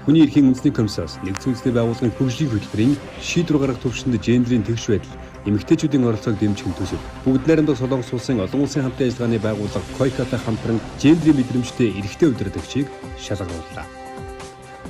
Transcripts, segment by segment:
Хүний эрхийн үндэсний комиссараас нэгдсэн үндэсний байгууллагын хөгжлийн хөтөлбөрийн шийдвэр гаргах төвшөнд гендрийн тэгш байдал, эмэгтэйчүүдийн оролцоог дэмжих төсөв. Бүгд найрамдах Солонгос улсын олон улсын хамтын ажиллагааны байгууллага Койкатай хамтран гендрийн мэдрэмжтэй эрэгтэй удирдагчийг шалгарууллаа.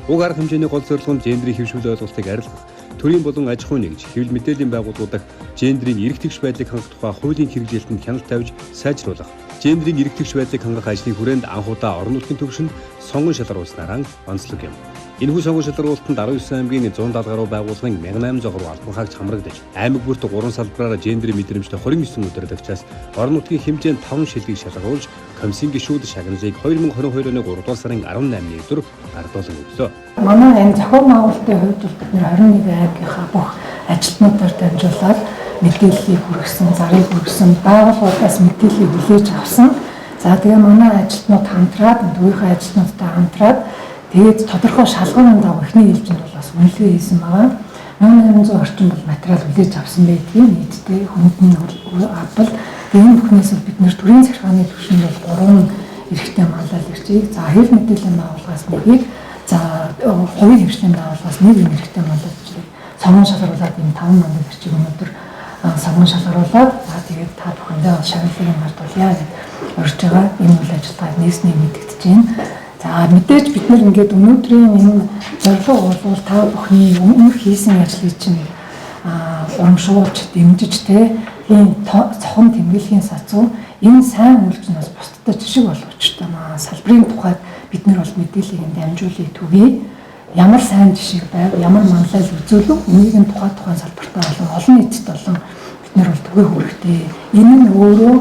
Уг арга хэмжээний гол зорилго нь гендрийн хэвшүүл ойлголтыг арилгах, төрийн болон аж ахуйн нэгж, хэвлэл мэдээллийн байгууллагуудад гендрийн эрх тэгш байдлыг хангах тухай хуулийн хэрэгжилтэнд хяналт тавьж сайжруулах, гендрийн эрх тэгш байдлыг хангах ажлын хүрээнд анхудаа орон нутгийн төвшөнд сонгон шалгаруулснараа онцлог юм. Энэхүү сонгон шалгаруулалтанд 19 аймгийн 170 гаруй байгууллагын 1800 гаруй албан хаагч хамрагдаж, аймаг бүрт 3 салбараар гендрийн мэдрэмжтэй 29 удирдагчаас орон нутгийн хэмжээнд 5 шилгийг шалгаруулж, комиссийн гишүүд шагналыг 2022 оны 3 дугаар сарын 18-ны өдөр ардуулан өглөө. Манай энэ зохион байгуулалтын хувьд бол бид 21 аймгийнхаа бүх ажилтнуудаар дамжуулаад мэдээллийг хүргэсэн, зарыг хүргэсэн, байгууллагаас мэдээллийг хүлээж авсан. За тэгээ манай ажилтнууд хамтраад, төвийнхээ ажилтнуудтай хамтраад тэгээд тодорхой шалгуур дагуу эхний ээлжинд бол бас үнэлгээ хийсэн байгаа. 1800 орчим бол материал хүлээж авсан байдгийг нийтдээ хүндний авбал энэ бүхнээс бид нэр төрийн захиргааны түвшинд бол 3 эрхтэй манлал ирчийг, за хэвлэл мэдээллийн байгууллагаас нэгийг, за хувийн хвшлийн байгууллагаас нэг эрхтэй манлал ирчийг сонгон шалгаруулад энэ 5 манлал ирчийг өнөөдөр сонгон шалгаруулад, за тэгээд та бүхэндээ шагналыг мартуулъя гэж урьж байгаа. Энэ үйл ажиллагаа нийслэний мэдэгдэж байна. За мэдээж бид нар ингээд өнөөдрийн энэ зорилго бол та бүхний өмнөх хийсэн ажлыг чинь урамшуулж дэмжиж ийм цохон тэмдэглэлийн сацуу энэ сайн үйлч нь бас бусдад жишг болох учиртай маа. Салбарын тухайд бид нар бол мэдээллийг дамжуулъя түгэе. Ямар сайн жишг байв, ямар манлайл үзүүлв, энийг нь тухайн салбартаа болон олон нийтэд болон бид нар бол түгээх хэрэгтэй. Энэ нь өөрөө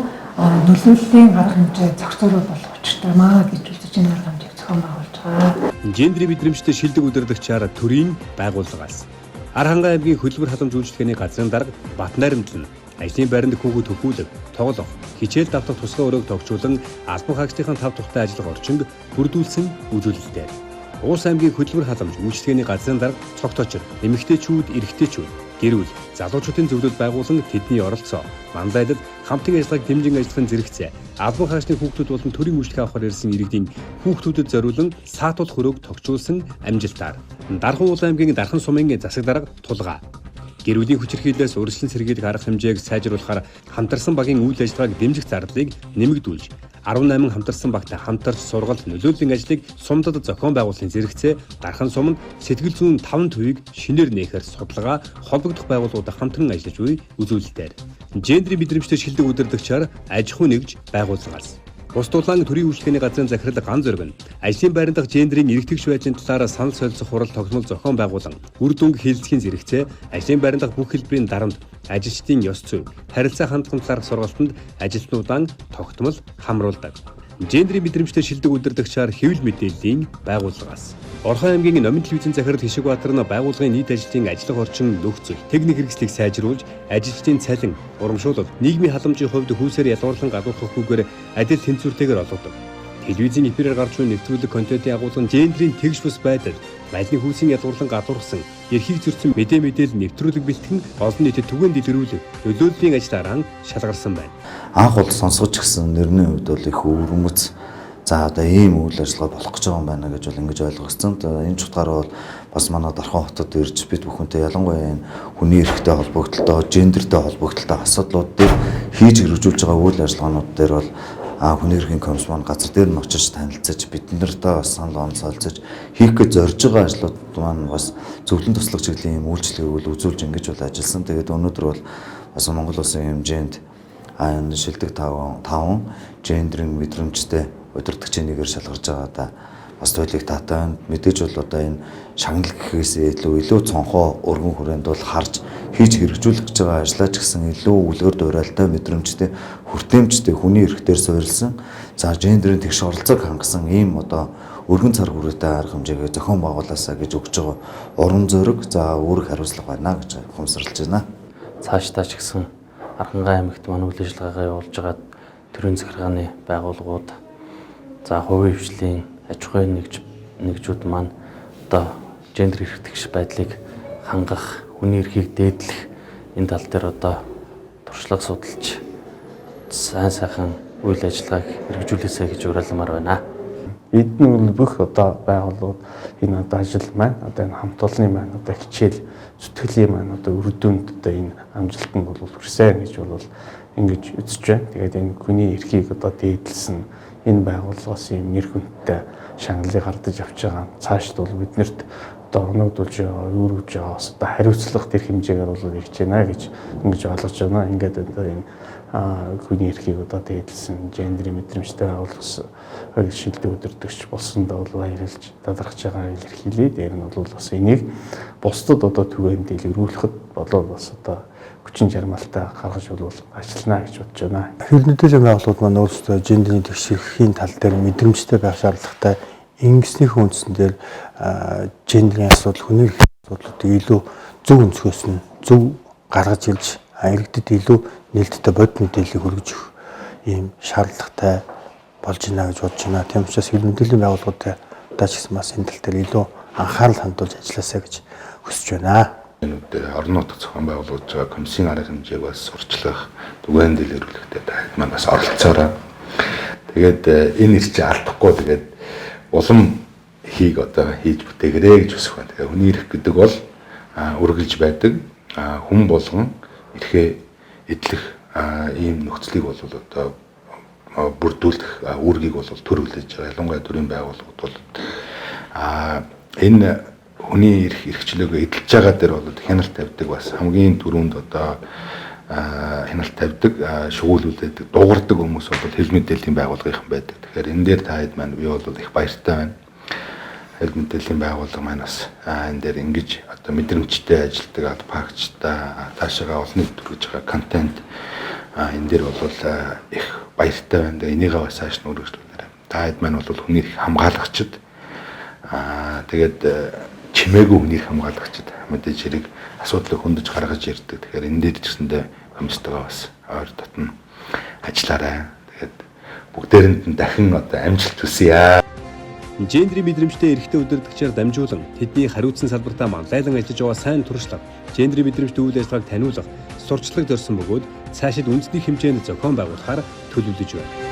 нөлөөллийн арга хэмжээ зохицуулалт болох учиртай маа гэж үзэж энэ арга хэмжээг зохион байгуулж байгаа. Гендрийн мэдрэмжтэй шилдэг удирдагчаар төрийн байгууллагаас Архангай аймгийн хөдөлмөр халамж үйлчлэгээний газрын дарга Батнайрамдал нь ажлын байранд хүүхэд төхүүлэг, тоглох, хичээл давтах тусгай өрөөг тогтчулан албан хаагчдын 5 тухтай ажиллах орчинд бүрдүүлсэн үзүүлэлтээр Уус аймгийн хөдөлмөр халамж үйлчлэгээний газрын дарга цогтоочор, эмэгтэйчүүд, эрэгтэйчүүд, гэр бүл, залуучуудын зөвлөлд байгуулан тэдний оролцоо, манлайлал, хамтын ажиллагааг дэмжин ажиллахын зэрэгцээ, албан хаагчдын хүүхдүүд болон төрийн үйлчлэгээ авахар ирсэн иргэдийн хүүхдүүдэд зориулан саатуулах өрөөг тогтчулсан амжилтаар Дархан Уул аймгийн Дархан сумын засаг дарга Тулгаа гэр бүлийн хүчирхийллээс урьдчилан сэргийлэх арга хэмжээг сайжруулахаар хамтарсан багийн үйл ажиллагааг дэмжих зардлыг нэмэгдүүлж 18 хамтарсан багтай хамтарч сургалт нөлөөллийн ажлыг сумдад зохион байгуулалтын зэрэгцээ Дархан суманд сэтгэл зүйн 5 төвийг шинээр нээхээр судалгаа холбогдох байгууллагуудаа хамтран ажиллаж буй үзүүлэлтээр гендрийн мэдрэмжтэй шилдэг удирдагчаар аж ахуй нэгж байгууллагаас Бус дулаан төрийн үйлчлэгээний газрын захирал Ган Зориг нь ажлын байранд дах гендрийн эрх тэгш байдлын талаар санал солилцох хурал тогтмол зохион байгуулан үр дүнг хэлэлцэхийн зэрэгцээ ажлын байранд дах бүх хэлбэрийн дарамт ажилчдын ёс зүй харилцаа хандлагын талаарх сургалтанд ажилтнуудаа тогтмол хамруулдаг. Гендрийн мэдрэмжтэй шилдэг удирдагчаар хэвлэл мэдээллийн байгууллагаас Орхон аймгийн Номын телевизийн захирал Хишигбаатар нь байгууллагын нийт ажлын ажиллах орчин нөхцөл, техник хэрэгслийг сайжруулж, ажилчдын цалин, урамшуулал, нийгмийн халамжийн хувьд хүүсээр ядуурлан гадуурхахгүйгээр адил тэнцвэртэйгээр олгодог. Телевизийн эфирээр гарч буй нэвтрүүлэг контентын агуулгын гендрийн тэгш бус байдал, малын хүүсийн ядуурлан гадуурхсан, эрхийг зөрчсөн мэдээлэл нэвтрүүлэг бэлтгэн олон нийтэд түгээн дэлгэрүүлэх нөлөөллийн ажлаараа шалгарсан байна. Анх бол сонсгож гисэн нэрний хувьд бол их өвөрмөц. За одоо ийм үйл ажиллагаа болох гэж байгаа юм байна гэж бол ингэж ойлгогдсон. Энэ чухалгаар бол бас манай Дархан хотод ирж бид бүхэнтэй ялангуяа энэ хүний эрхтэй холбогдлолтой, гендертэй холбогдлолтой асуудлууд дээр хийж хэрэгжүүлж байгаа үйл ажиллагаанууд дээр бол хүний эрхийн комисс маань газар дээр нь очиж танилцаж бид нартай бас санал онцолцож хийх гэж зорж байгаа ажлууд маань бас зөвлөн туслах чиглэлийн үйлчлэгийг үзүүлж ингэж бол ажилласан. Тэгээд өнөөдөр бол бас Монгол улсын хэмжээнд энэ шилдэг 5 гендрийн мэдрэмжтэй удирдагчийн нэгээр шалгарч байгаа да бас туйлыг таатай мэдээж бол одоо энэ шагнал гэхээс илүү цонхоо өргөн хүрээнд бол харж хийж хэрэгжүүлэх гэж байгаа ажлаа ч гэсэн илүү үлгэр дуурайлтай мэдрэмжтэй хүртээмжтэй хүний эрхтээр суурилсан за гендрийн тэгш оролцоог хангасан ийм одоо өргөн цар хүрээтэй арга хэмжээгээ зохион байгуулаасаа гэж өгж байгаа уран зориг за үүрэг хариуцлага байна гэж ухамсарлаж байна. Цаашдаа ч гэсэн Архангай аймагт манай үйл ажиллагаагаа явуулж байгаа төрийн захиргааны байгууллагууд за хувийн хвшлийн аж ахуйн нэгжүүд маань одоо гендер эрх тэгш байдлыг хангах, хүний эрхийг дээдлэх энэ тал дээр одоо туршлага судалж сайн сайхан үйл ажиллагааг хэрэгжүүлээсэй гэж уриалмаар байна. Эдгээр нь бол бүх одоо байгууллагууд энэ одоо ажил маань одоо энэ хамт олонны маань одоо хичээл зүтгэлийн маань одоо үр дүнд одоо энэ амжилтанд бол хүрсэн гэж бол ингэж үзэж байна. Тэгээд энэ хүний эрхийг одоо дээдлсэн энэ байгууллагаас юм нэр хүндтэй шаналлыг гардаж авч байгаа. Цаашд бол биднэрт одоо оногдуулж байгаа, үүргэж байгаа бас одоо хариуцлага тэр хэмжээгээр бол ирж байна гэж ингэж ойлгож байна. Ингээд одоо энэ хүний эрхийг одоо дээдлсэн гендрийн мэдрэмжтэй байгуулсан шилдэг өдөртөгч болсондоо бол баярлж талархаж байгаа илэрхийлээ. Дээр нь бол бас энийг бусдад одоо түгээн дэлгэрүүлэхэд болоод бас одоо хүчин чармаалтай гаргаж бол ажиллана гэж бодож байна. Хэвлэл мэдээллийн байгууллагууд маань өөрсдөө гендерийн тэгшэрхийн тал дээр мэдрэмжтэй байх шаардлагатай ингэснийхээ үндсэн дээр гендерийн асуудал, хүний эрхийн асуудлуудыг илүү зөв өнцгөөс нь зөв гаргаж ирж иргэдэд илүү нээлттэй бод мэдээллийг хүргэж өгөх ийм шаардлагатай болж байна гэж бодож байна. Тийм учраас хэвлэл мэдээллийн байгууллагуудад даач гэсэн бас энэ тал дээр илүү анхаарал хандуулж ажилласаа гэж хүсэж байна. Орон нутгийн зохион байгуулж байгаа комиссийн арга хэмжээг бас сурчлах, түгээн дэлгэрүүлэхдээ таад маань бас оролцоорой. Тэгээд энэ ирч алдахгүй тэгээд улам хийг одоо хийж бүтээгрээ гэж хүсэх байна. Тэгээд хүний эрх гэдэг бол үргэлж байдаг. Хүн болгон эрхээ эдлэх ийм нөхцөлийг бол одоо бүрдүүлэх үүргийг бол төр хүлээж байгаа. Ялангуяа төрийн байгууллагууд бол энэ хүний эрхчлөөгөө эдэлж байгаа дээр бол хяналт тавьдаг бас хамгийн түрүүнд одоо хяналт тавьдаг, шүүгүүлүүлдэг, дуурдаг хүмүүс бол хэвлэл мэдээллийн байгууллагын байдаг. Тэгэхээр энэ дээр та хэд маань би бол их баяртай байна. Хэвлэл мэдээллийн байгууллага маань бас энэ дээр ингэж одоо мэдрэмжтэй ажилтдаг адвокатчтай таашаага олонний төрөж байгаа контент энэ дээр бол их баяртай байна. Энийгээ бас цааш нь үргэлжлүүлнэ. Та хэд маань бол хүний эрх хамгаалагчид тэгээд чимээгүй хүний хамгаалагчид мэдээж хэрэг асуудлыг хөндөж гаргаж ирдэг. Тэгэхээр энэ дээр ч гэсэндээ комисстойгоо бас ойр дотно ажиллаарай. Тэгээд бүгдээрэнд нь дахин одоо амжилт хүсье. Гендрийн мэдрэмжтэй эрэгтэй удирдагчаар дамжуулан тэдний хариуцсан салбартаа манлайлан ажиллаж байгаа сайн туршлага, гендрийн мэдрэмжтэй үйл ажиллагааг таниулах, сурчлага зорьсон бөгөөд цаашид үндэсний хэмжээнд зохион байгуулахаар төлөвлөж байна.